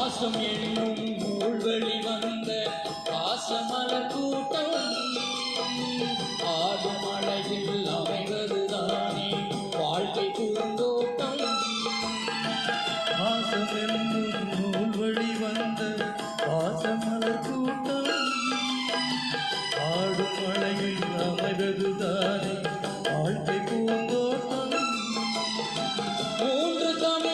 பாசம் என்னும் நூல்வழி வந்த பாசமலர் கூட்டம் ஆடும் மழையில் அமைவதுதானே வாழ்க்கை பூந்தோட்டம். பாசம் என்னும் நூல்வழி வந்த பாசமலர் கூட்டம் ஆடும் மழையில் அமைவதுதானே வாழ்க்கை பூந்தோட்டம். மூன்று தமிழ்